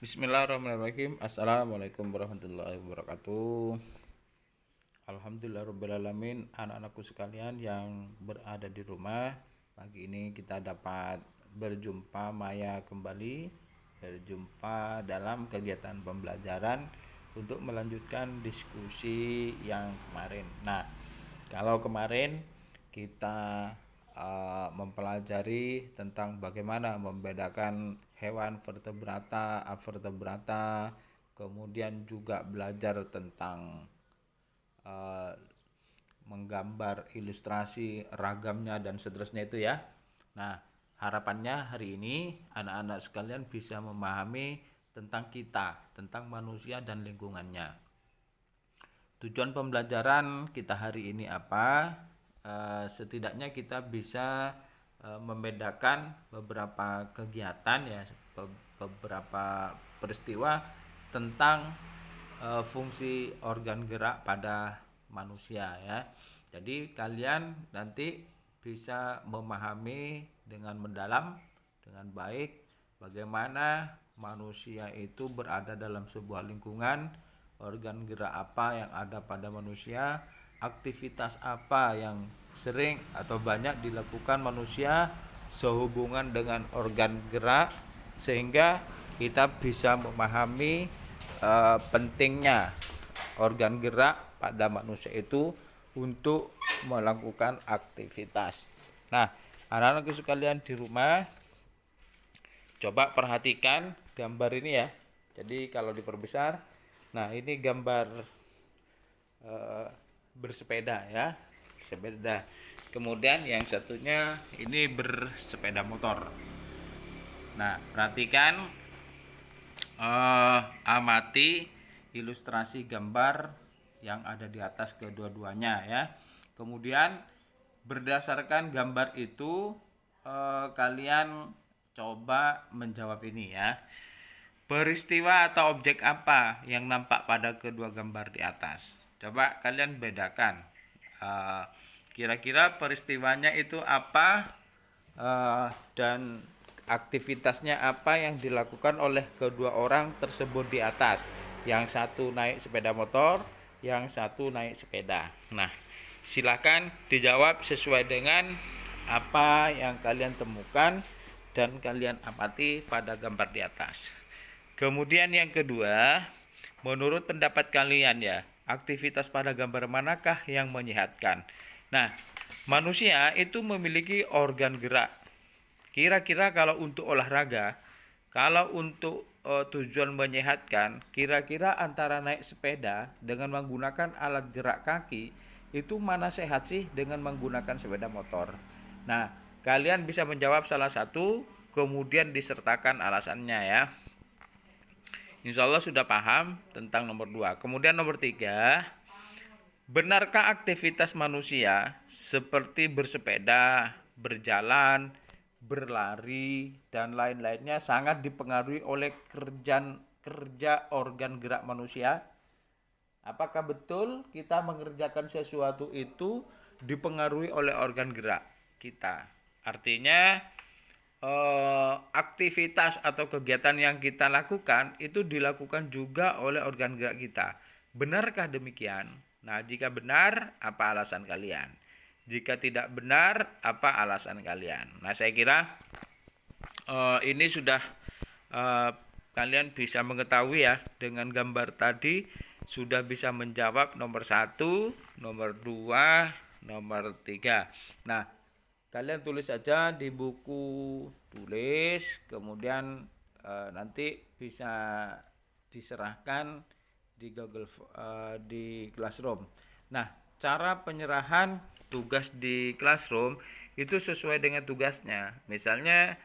Bismillahirrahmanirrahim. Assalamualaikum warahmatullahi wabarakatuh. Alhamdulillahirrahmanirrahim. Anak-anakku sekalian yang berada di rumah, pagi ini kita dapat berjumpa Maya kembali, berjumpa dalam kegiatan pembelajaran untuk melanjutkan diskusi yang kemarin. Nah, kalau kemarin kita mempelajari tentang bagaimana membedakan hewan vertebrata, avertebrata, kemudian juga belajar tentang uh, menggambar ilustrasi ragamnya dan seterusnya itu ya. Nah, harapannya hari ini anak-anak sekalian bisa memahami tentang kita, tentang manusia dan lingkungannya. Tujuan pembelajaran kita hari ini apa? Setidaknya kita bisa membedakan beberapa kegiatan ya, beberapa peristiwa tentang fungsi organ gerak pada manusia ya. Jadi kalian nanti bisa memahami dengan mendalam, dengan baik bagaimana manusia itu berada dalam sebuah lingkungan, organ gerak apa yang ada pada manusia, aktivitas apa yang sering atau banyak dilakukan manusia sehubungan dengan organ gerak, sehingga kita bisa memahami pentingnya organ gerak pada manusia itu untuk melakukan aktivitas. Nah, anak-anak sekalian di rumah, coba perhatikan gambar ini ya. Jadi kalau diperbesar, nah ini gambar bersepeda ya, sepeda. Kemudian yang satunya ini bersepeda motor. Nah, perhatikan, amati ilustrasi gambar yang ada di atas kedua-duanya ya. Kemudian berdasarkan gambar itu kalian coba menjawab ini ya. Peristiwa atau objek apa yang nampak pada kedua gambar di atas? Coba kalian bedakan. Kira-kira peristiwanya itu apa dan aktivitasnya apa yang dilakukan oleh kedua orang tersebut di atas. Yang satu naik sepeda motor, yang satu naik sepeda. Nah, silakan dijawab sesuai dengan apa yang kalian temukan dan kalian amati pada gambar di atas. Kemudian yang kedua, menurut pendapat kalian ya, aktivitas pada gambar manakah yang menyehatkan? Nah, manusia itu memiliki organ gerak. Kira-kira kalau untuk olahraga, kalau untuk tujuan menyehatkan, kira-kira antara naik sepeda dengan menggunakan alat gerak kaki, itu mana sehat sih dengan menggunakan sepeda motor? Nah, kalian bisa menjawab salah satu, kemudian disertakan alasannya ya. Insya Allah sudah paham tentang nomor 2. Kemudian nomor 3, benarkah aktivitas manusia seperti bersepeda, berjalan, berlari, dan lain-lainnya sangat dipengaruhi oleh kerja organ gerak manusia? Apakah betul kita mengerjakan sesuatu itu dipengaruhi oleh organ gerak kita? Artinya aktivitas atau kegiatan yang kita lakukan itu dilakukan juga oleh organ gerak kita. Benarkah demikian? Nah, jika benar, apa alasan kalian? Jika tidak benar, apa alasan kalian? Nah, saya kira ini sudah kalian bisa mengetahui ya, dengan gambar tadi sudah bisa menjawab nomor 1, nomor 2, nomor 3. Nah, kalian tulis saja di buku tulis, kemudian nanti bisa diserahkan di Google di Classroom. Nah, cara penyerahan tugas di Classroom itu sesuai dengan tugasnya. Misalnya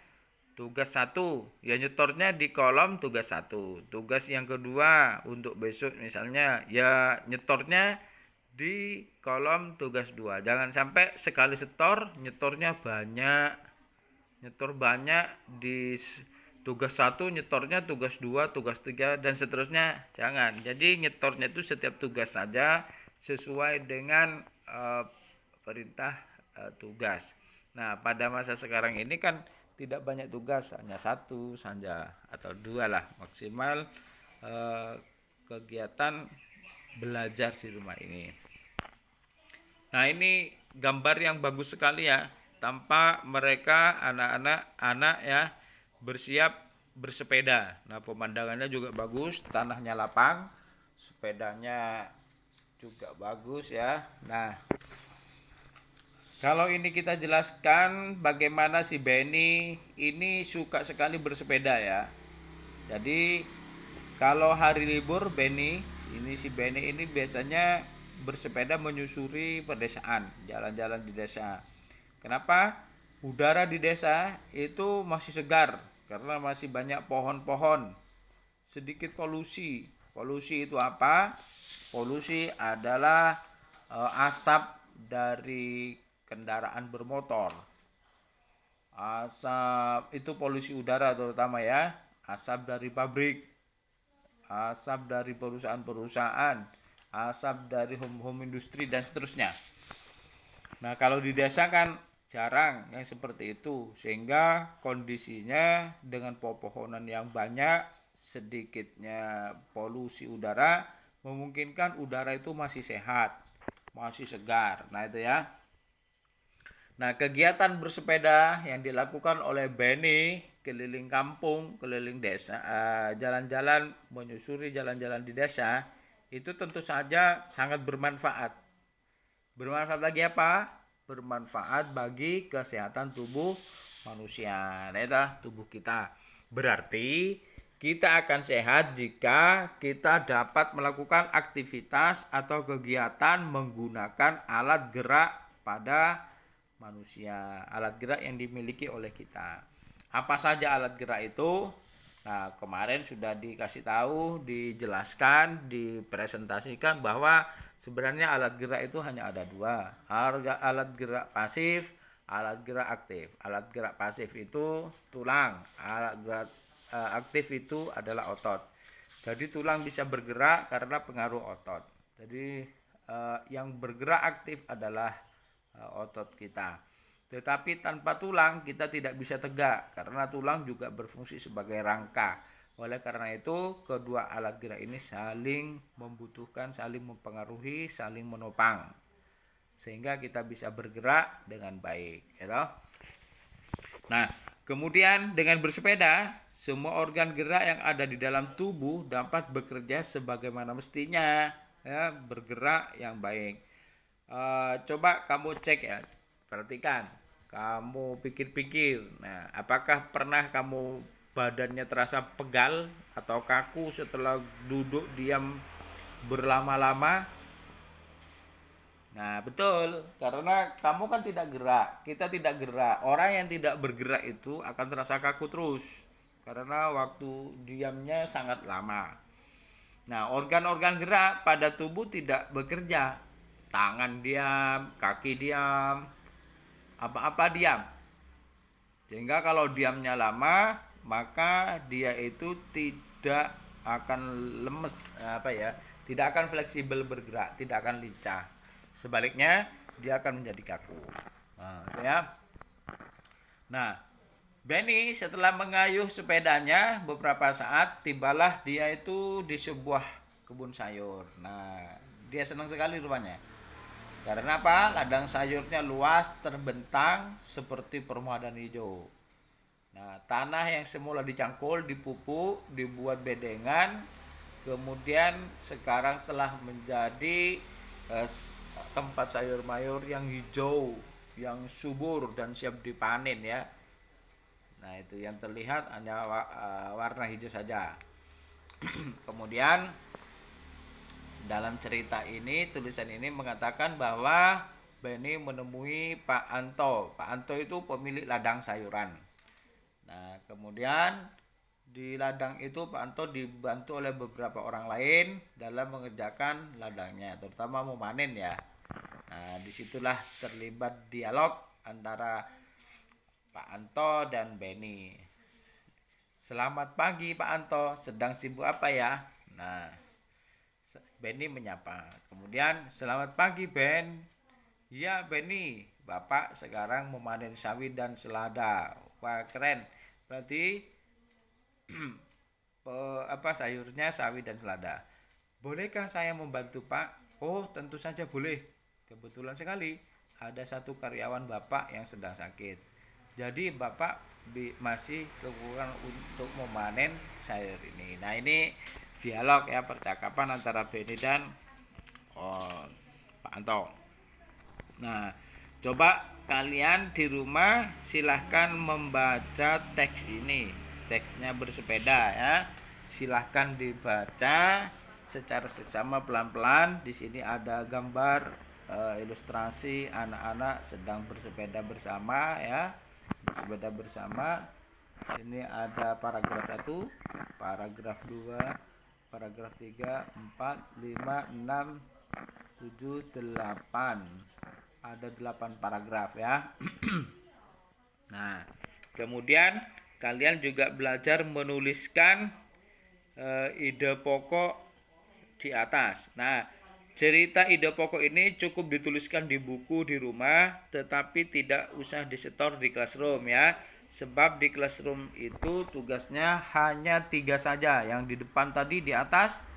tugas 1, ya nyetornya di kolom tugas 1. Tugas yang kedua untuk besok misalnya ya nyetornya di kolom tugas 2. Jangan sampai sekali setor nyetornya banyak. Nyetor banyak di tugas 1, nyetornya tugas 2, tugas 3 dan seterusnya. Jangan. Jadi nyetornya itu setiap tugas saja sesuai dengan perintah tugas. Nah, pada masa sekarang ini kan tidak banyak tugas, hanya satu saja atau dua lah maksimal kegiatan belajar di rumah ini. Nah, ini gambar yang bagus sekali ya. Tampak mereka anak-anak ya bersiap bersepeda. Nah, pemandangannya juga bagus, tanahnya lapang, sepedanya juga bagus ya. Nah, kalau ini kita jelaskan bagaimana si Benny ini suka sekali bersepeda ya. Jadi kalau hari libur si Benny ini biasanya bersepeda menyusuri pedesaan, jalan-jalan di desa. Kenapa? Udara di desa itu masih segar karena masih banyak pohon-pohon. Sedikit polusi. Polusi itu apa? Polusi adalah asap dari kendaraan bermotor. Asap itu polusi udara terutama ya. Asap dari pabrik, asap dari perusahaan-perusahaan, asap dari home industri dan seterusnya. Nah, kalau di desa kan jarang yang seperti itu, sehingga kondisinya dengan pepohonan yang banyak, sedikitnya polusi udara memungkinkan udara itu masih sehat, masih segar. Nah, itu ya. Nah, kegiatan bersepeda yang dilakukan oleh Benny keliling kampung, keliling desa, jalan-jalan menyusuri jalan-jalan di desa itu tentu saja sangat bermanfaat. Bermanfaat bagi apa? Bermanfaat bagi kesehatan tubuh manusia, nah, tubuh kita. Berarti kita akan sehat jika kita dapat melakukan aktivitas atau kegiatan menggunakan alat gerak pada manusia, alat gerak yang dimiliki oleh kita. Apa saja alat gerak itu? Nah, kemarin sudah dikasih tahu, dijelaskan, dipresentasikan bahwa sebenarnya alat gerak itu hanya ada dua. Alat gerak pasif, alat gerak aktif. Alat gerak pasif itu tulang, alat gerak aktif itu adalah otot. Jadi tulang bisa bergerak karena pengaruh otot. Jadi yang bergerak aktif adalah otot kita. Tetapi tanpa tulang kita tidak bisa tegak karena tulang juga berfungsi sebagai rangka. Oleh karena itu kedua alat gerak ini saling membutuhkan, saling mempengaruhi, saling menopang sehingga kita bisa bergerak dengan baik, ya. Nah, kemudian dengan bersepeda semua organ gerak yang ada di dalam tubuh dapat bekerja sebagaimana mestinya, ya, bergerak yang baik. Coba kamu cek ya, perhatikan, kamu pikir-pikir. Nah, apakah pernah kamu badannya terasa pegal atau kaku setelah duduk diam berlama-lama? Nah, betul, karena kamu kan tidak gerak, kita tidak gerak. Orang yang tidak bergerak itu akan terasa kaku terus karena waktu diamnya sangat lama. Nah, organ-organ gerak pada tubuh tidak bekerja. Tangan diam, kaki diam, apa-apa diam. Sehingga kalau diamnya lama, maka dia itu tidak akan lemes, tidak akan fleksibel bergerak, tidak akan lincah. Sebaliknya, dia akan menjadi kaku. Nah, ya. Nah, Benny setelah mengayuh sepedanya beberapa saat, tibalah dia itu di sebuah kebun sayur. Nah, dia senang sekali rupanya. Karena apa? Ladang sayurnya luas, terbentang seperti permadani hijau. Nah, tanah yang semula dicangkul, dipupuk, dibuat bedengan, kemudian sekarang telah menjadi tempat sayur mayur yang hijau, yang subur dan siap dipanen ya. Nah, itu yang terlihat hanya warna hijau saja. Kemudian dalam cerita ini, tulisan ini mengatakan bahwa Benny menemui Pak Anto. Pak Anto itu pemilik ladang sayuran. Nah, kemudian di ladang itu Pak Anto dibantu oleh beberapa orang lain dalam mengerjakan ladangnya, terutama memanen ya. Nah, disitulah terlibat dialog antara Pak Anto dan Benny. Selamat pagi Pak Anto, sedang sibuk apa ya? Nah, Benny menyapa. Kemudian, selamat pagi Ben. Ya Benny, Bapak sekarang memanen sawit dan selada. Wah, keren. Berarti sayurnya sawi dan selada. Bolehkah saya membantu, Pak? Oh, tentu saja boleh. Kebetulan sekali ada satu karyawan Bapak yang sedang sakit. Jadi Bapak masih kekurangan untuk memanen sayur ini. Nah, ini dialog ya, percakapan antara Beni dan Pak Anto. Nah, coba kalian di rumah silahkan membaca teks ini. Teksnya bersepeda ya. Silahkan dibaca secara seksama pelan-pelan. Di sini ada gambar ilustrasi anak-anak sedang bersepeda bersama ya. Bersepeda bersama. Ini ada paragraf 1, paragraf 2, paragraf 3, 4, 5, 6, 7, 8. Ada 8 paragraf ya. Nah, kemudian kalian juga belajar menuliskan ide pokok di atas. Nah, cerita ide pokok ini cukup dituliskan di buku di rumah, tetapi tidak usah disetor di classroom ya. Sebab di classroom itu tugasnya hanya 3 saja, yang di depan tadi di atas.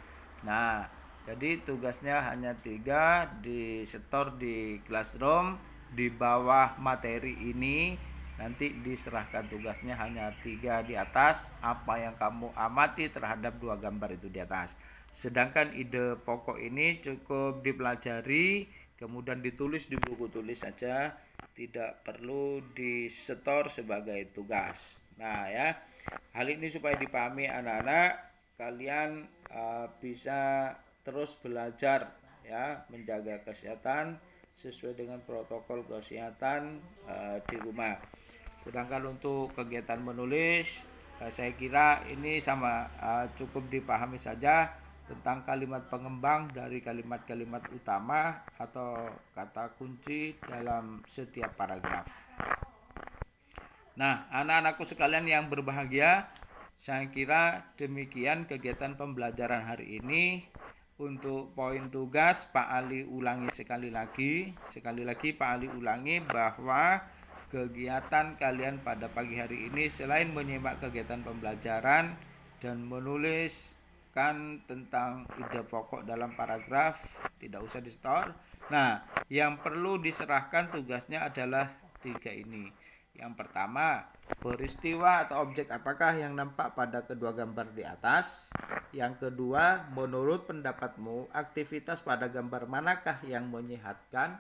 Nah, jadi tugasnya hanya 3, disetor di classroom. Di bawah materi ini nanti diserahkan tugasnya hanya 3 di atas, apa yang kamu amati terhadap 2 gambar itu di atas. Sedangkan ide pokok ini cukup dipelajari, kemudian ditulis di buku tulis saja, tidak perlu disetor sebagai tugas. Nah ya, hal ini supaya dipahami anak-anak, kalian bisa terus belajar ya, menjaga kesehatan sesuai dengan protokol kesehatan di rumah. Sedangkan untuk kegiatan menulis, saya kira ini sama, cukup dipahami saja tentang kalimat pengembang dari kalimat-kalimat utama atau kata kunci dalam setiap paragraf. Nah, anak-anakku sekalian yang berbahagia, saya kira demikian kegiatan pembelajaran hari ini. Untuk poin tugas, Pak Ali ulangi sekali lagi Pak Ali ulangi bahwa kegiatan kalian pada pagi hari ini selain menyimak kegiatan pembelajaran dan menuliskan tentang ide pokok dalam paragraf, tidak usah disetor. Nah, yang perlu diserahkan tugasnya adalah 3 ini. Yang pertama, peristiwa atau objek apakah yang nampak pada kedua gambar di atas? Yang kedua, menurut pendapatmu, aktivitas pada gambar manakah yang menyehatkan?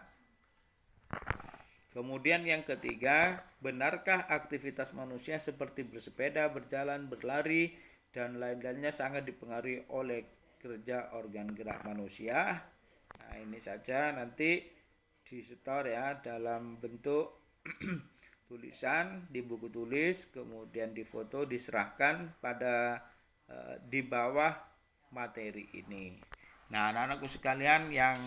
Kemudian yang ketiga, benarkah aktivitas manusia seperti bersepeda, berjalan, berlari, dan lain-lainnya sangat dipengaruhi oleh kerja organ gerak manusia? Nah, ini saja nanti disetor ya dalam bentuk tulisan di buku tulis, kemudian difoto, diserahkan pada di bawah materi ini. Nah, anak-anakku sekalian yang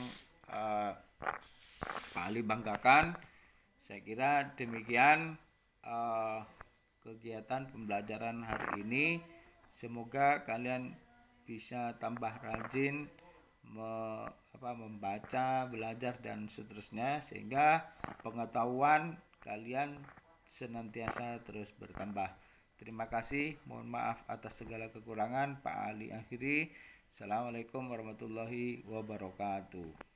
Pak Ali banggakan, saya kira demikian kegiatan pembelajaran hari ini. Semoga kalian bisa tambah rajin membaca, belajar dan seterusnya, sehingga pengetahuan kalian senantiasa terus bertambah. Terima kasih, mohon maaf atas segala kekurangan. Pak Ali akhiri. Assalamualaikum warahmatullahi wabarakatuh.